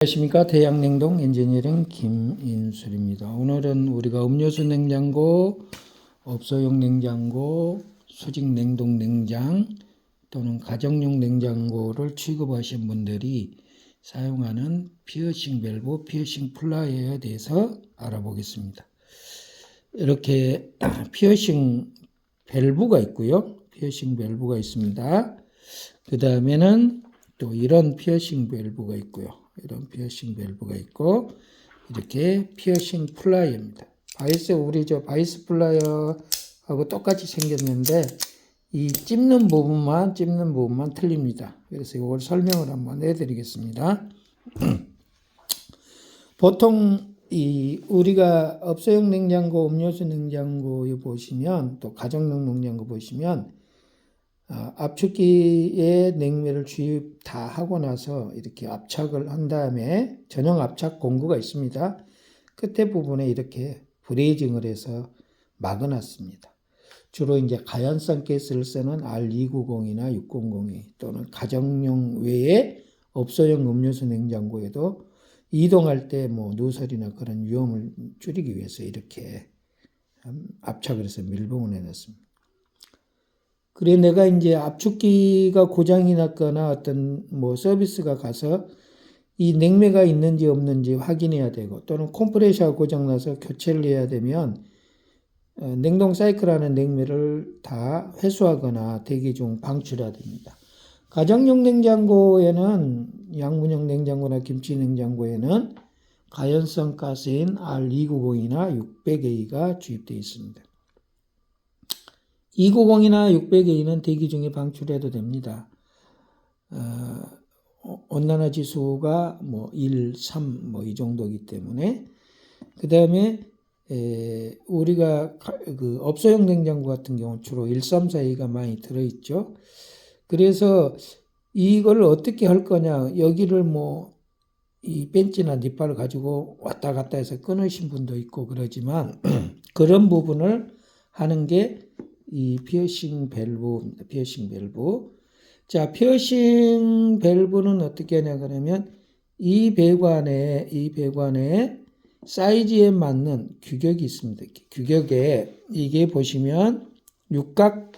안녕하십니까. 대양냉동 엔지니어링 김인술입니다. 오늘은 우리가 음료수 냉장고, 업소용 냉장고, 수직 냉동 냉장 또는 가정용 냉장고를 취급하신 분들이 사용하는 피어싱 밸브, 피어싱 플라이어에 대해서 알아보겠습니다. 이렇게 피어싱 밸브가 있고요. 피어싱 밸브가 있습니다. 그 다음에는 또 이런 피어싱 밸브가 있고요. 이런 피어싱 밸브가 있고, 이렇게 피어싱 플라이어입니다. 우리 바이스 플라이어하고 똑같이 생겼는데, 이 찝는 부분만 틀립니다. 그래서 이걸 설명을 한번 해드리겠습니다. 보통 우리가 업소용 냉장고, 음료수 냉장고에 보시면, 또 가정용 냉장고 보시면, 압축기에 냉매를 주입 다 하고 나서 이렇게 압착을 한 다음에 전용 압착 공구가 있습니다. 끝에 부분에 이렇게 브레이징을 해서 막아놨습니다. 주로 이제 가연성 가스를 쓰는 R290이나 600이 또는 가정용 외에 업소용 음료수 냉장고에도 이동할 때 누설이나 그런 위험을 줄이기 위해서 이렇게 압착을 해서 밀봉을 해놨습니다. 그래 내가 이제 압축기가 고장이 났거나 어떤 서비스가 가서 이 냉매가 있는지 없는지 확인해야 되고, 또는 컴프레셔가 고장 나서 교체를 해야 되면 냉동 사이클하는 냉매를 다 회수하거나 대기 중 방출해야 됩니다. 가정용 냉장고에는, 양문형 냉장고나 김치 냉장고에는 가연성 가스인 R290이나 600A가 주입되어 있습니다. 290이나 600A는 대기 중에 방출해도 됩니다. 온난화 지수가 1, 3 이 정도이기 때문에. 그 다음에 우리가 그 업소용 냉장고 같은 경우는 주로 134A가 많이 들어있죠. 그래서 이걸 어떻게 할 거냐, 여기를 이 벤치나 니팔을 가지고 왔다 갔다 해서 끊으신 분도 있고 그러지만 그런 부분을 하는 게 이 피어싱 밸브입니다. 피어싱 밸브. 자, 피어싱 밸브는 어떻게 하냐 그러면 이 배관에 사이즈에 맞는 규격이 있습니다. 규격에 이게 보시면 육각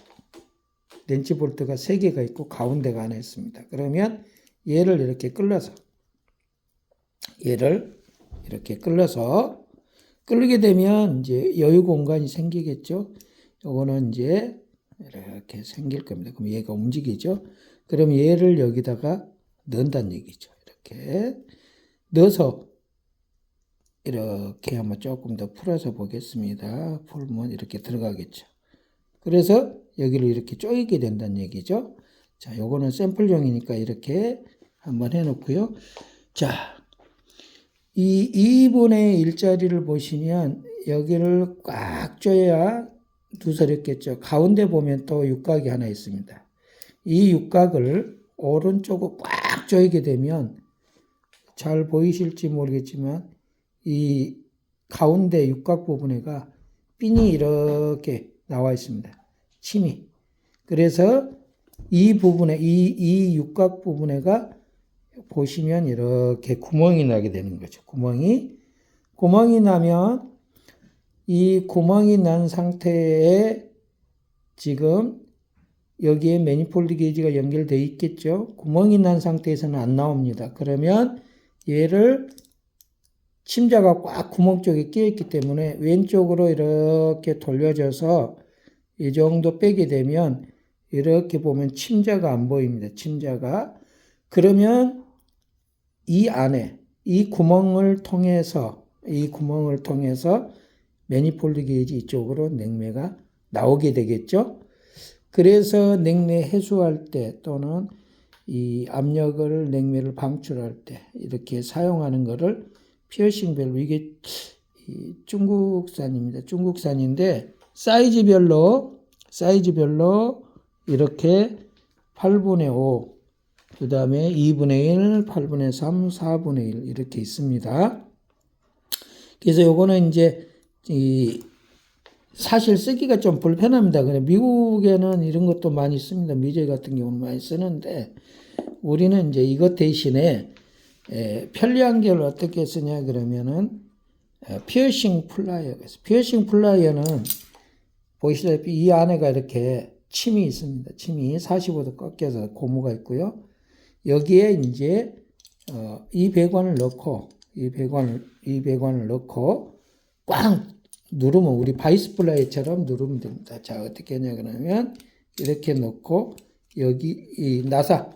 렌치 볼트가 3개가 있고 가운데가 하나 있습니다. 그러면 얘를 이렇게 끌어서 끌게 되면 이제 여유 공간이 생기겠죠. 요거는 이제 이렇게 생길 겁니다. 그럼 얘가 움직이죠. 그럼 얘를 여기다가 넣는다는 얘기죠. 이렇게 넣어서 이렇게 한번 조금 더 풀어서 보겠습니다. 풀면 이렇게 들어가겠죠. 그래서 여기를 이렇게 조이게 된다는 얘기죠. 자, 요거는 샘플용이니까 이렇게 한번 해놓고요. 자, 이 2분의 1짜리를 보시면 여기를 꽉 조여야 두서렸겠죠. 가운데 보면 또 육각이 하나 있습니다. 이 육각을 오른쪽으로 꽉 조이게 되면 잘 보이실지 모르겠지만 이 가운데 육각 부분에가 핀이 이렇게 나와 있습니다. 침이. 그래서 이 부분에 이 육각 부분에가 보시면 이렇게 구멍이 나게 되는 거죠. 구멍이 나면 이 구멍이 난 상태에 지금 여기에 매니폴드 게이지가 연결되어 있겠죠. 구멍이 난 상태에서는 안 나옵니다. 그러면 얘를 침자가 꽉 구멍 쪽에 끼어 있기 때문에 왼쪽으로 이렇게 돌려줘서 이 정도 빼게 되면 이렇게 보면 침자가 안 보입니다. 침자가. 그러면 이 안에 이 구멍을 통해서 매니폴드 게이지 이쪽으로 냉매가 나오게 되겠죠. 그래서 냉매 해소할 때 또는 이 압력을 냉매를 방출할 때 이렇게 사용하는 것을 피어싱 밸브, 이게 중국산입니다. 중국산인데 사이즈별로 이렇게 8분의 5, 그 다음에 2분의 1, 8분의 3, 4분의 1 이렇게 있습니다. 그래서 요거는 이제 사실 쓰기가 좀 불편합니다. 그래 미국에는 이런 것도 많이 씁니다. 미제 같은 경우는 많이 쓰는데 우리는 이제 이것 대신에 편리한 걸 어떻게 쓰냐 그러면은 피어싱 플라이어가 있어요. 피어싱 플라이어는 보시다시피 이 안에가 이렇게 침이 있습니다. 침이 45도 꺾여서 고무가 있고요. 여기에 이제 이 배관을 넣고 이 배관을 넣고 꽉 누르면 우리 바이스 플라이처럼 누르면 됩니다. 자, 어떻게 하냐 그러면 이렇게 넣고 여기 이 나사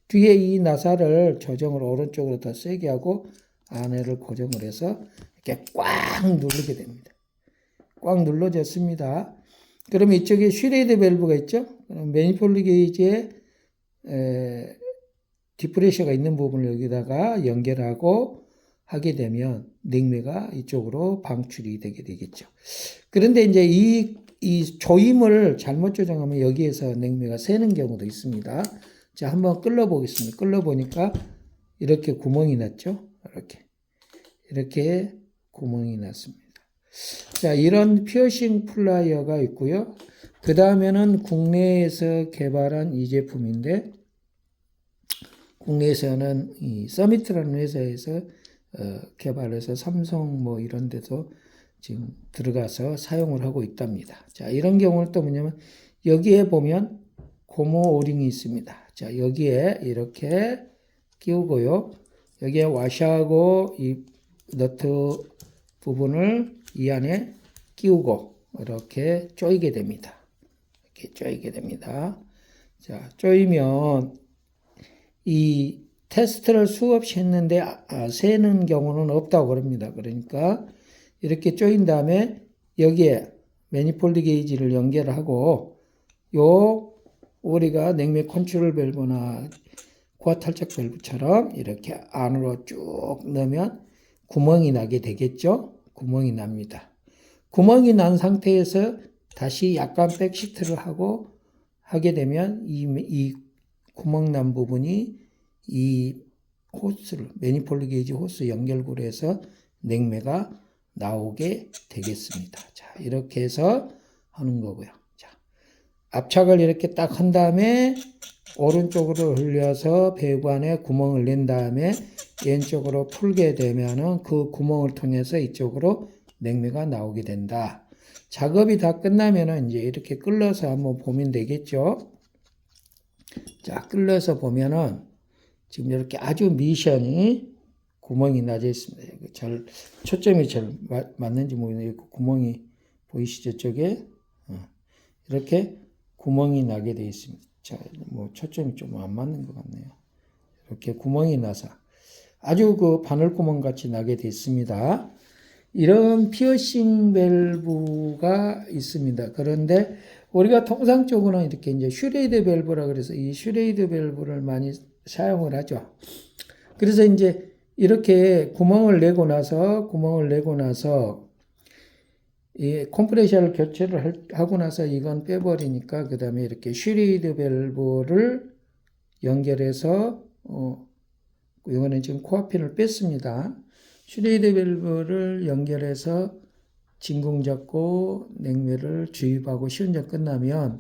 뒤에 이 나사를 조정을 오른쪽으로 더 세게 하고 안에를 고정을 해서 이렇게 꽉 누르게 됩니다. 꽉 눌러졌습니다. 그럼 이쪽에 슈레이드 밸브가 있죠? 매니폴드 게이지에 디프레셔가 있는 부분을 여기다가 연결하고 하게 되면 냉매가 이쪽으로 방출이 되게 되겠죠. 그런데 이제 이 조임을 잘못 조정하면 여기에서 냉매가 새는 경우도 있습니다. 자, 한번 끌어보겠습니다. 끌어보니까 이렇게 구멍이 났죠? 이렇게 구멍이 났습니다. 자, 이런 피어싱 플라이어가 있고요. 그 다음에는 국내에서 개발한 이 제품인데, 국내에서는 이 서미트라는 회사에서 개발해서 삼성 뭐 이런 데서 지금 들어가서 사용을 하고 있답니다. 자, 이런 경우는 또 뭐냐면 여기에 보면 고무 오링이 있습니다. 자, 여기에 이렇게 끼우고요. 여기에 와셔하고 이 너트 부분을 이 안에 끼우고 이렇게 조이게 됩니다. 이렇게 조이게 됩니다. 자, 조이면 이 테스트를 수없이 했는데 새는 경우는 없다고 그럽니다. 그러니까 이렇게 조인 다음에 여기에 매니폴드 게이지를 연결하고 요 우리가 냉매 컨트롤 밸브나 고압 탈착 밸브처럼 이렇게 안으로 쭉 넣으면 구멍이 나게 되겠죠. 구멍이 납니다. 구멍이 난 상태에서 다시 약간 백시트를 하게 되면 이 구멍 난 부분이 이 호스를 매니폴드 게이지 호스 연결구로 해서 냉매가 나오게 되겠습니다. 자, 이렇게 해서 하는 거고요. 자, 압착을 이렇게 딱 한 다음에 오른쪽으로 흘려서 배관에 구멍을 낸 다음에 왼쪽으로 풀게 되면은 그 구멍을 통해서 이쪽으로 냉매가 나오게 된다. 작업이 다 끝나면은 이제 이렇게 끌어서 한번 보면 되겠죠. 자, 끌어서 보면은 지금 이렇게 아주 미션이 구멍이 나져 있습니다. 초점이 잘 맞는지 모르겠는데 구멍이 보이시죠? 저게 이렇게 구멍이 나게 되어 있습니다. 자, 뭐 초점이 좀 안 맞는 것 같네요. 이렇게 구멍이 나서 아주 그 바늘구멍 같이 나게 되어 있습니다. 이런 피어싱 밸브가 있습니다. 그런데 우리가 통상적으로는 이렇게 이제 슈레이드 밸브라 그래서 이 슈레이드 밸브를 많이 사용을 하죠. 그래서 이제 이렇게 구멍을 내고 나서 이 컴프레셔를 교체를 하고 나서 이건 빼버리니까 그 다음에 이렇게 슈레이드 밸브를 연결해서 이거는 지금 코어핀을 뺐습니다. 슈레이드 밸브를 연결해서 진공 잡고 냉매를 주입하고 시운전 끝나면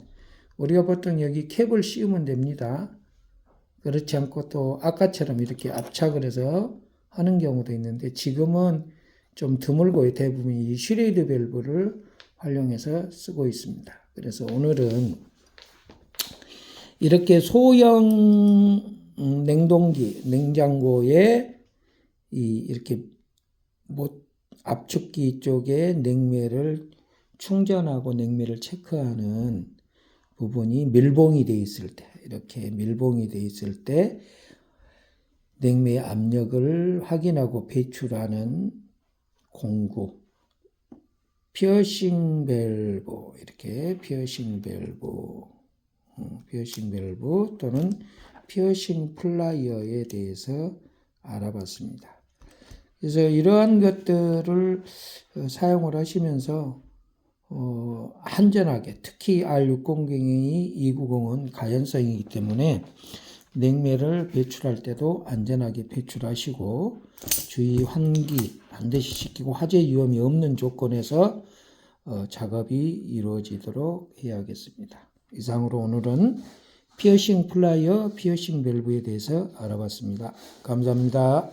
우리가 보통 여기 캡을 씌우면 됩니다. 그렇지 않고 또 아까처럼 이렇게 압착을 해서 하는 경우도 있는데 지금은 좀 드물고 대부분 이 슈레이드 밸브를 활용해서 쓰고 있습니다. 그래서 오늘은 이렇게 소형 냉장고에 이렇게 압축기 쪽에 냉매를 충전하고 냉매를 체크하는 부분이 밀봉이 되어 있을 때, 이렇게 밀봉이 되어 있을 때 냉매의 압력을 확인하고 배출하는 공구, 피어싱 밸브, 이렇게 피어싱 밸브 또는 피어싱 플라이어에 대해서 알아봤습니다. 그래서 이러한 것들을 사용을 하시면서 안전하게, 특히 R600이 290은 가연성이기 때문에 냉매를 배출할 때도 안전하게 배출하시고 주의 환기 반드시 시키고 화재 위험이 없는 조건에서 작업이 이루어지도록 해야겠습니다. 이상으로 오늘은 피어싱 플라이어, 피어싱 밸브에 대해서 알아봤습니다. 감사합니다.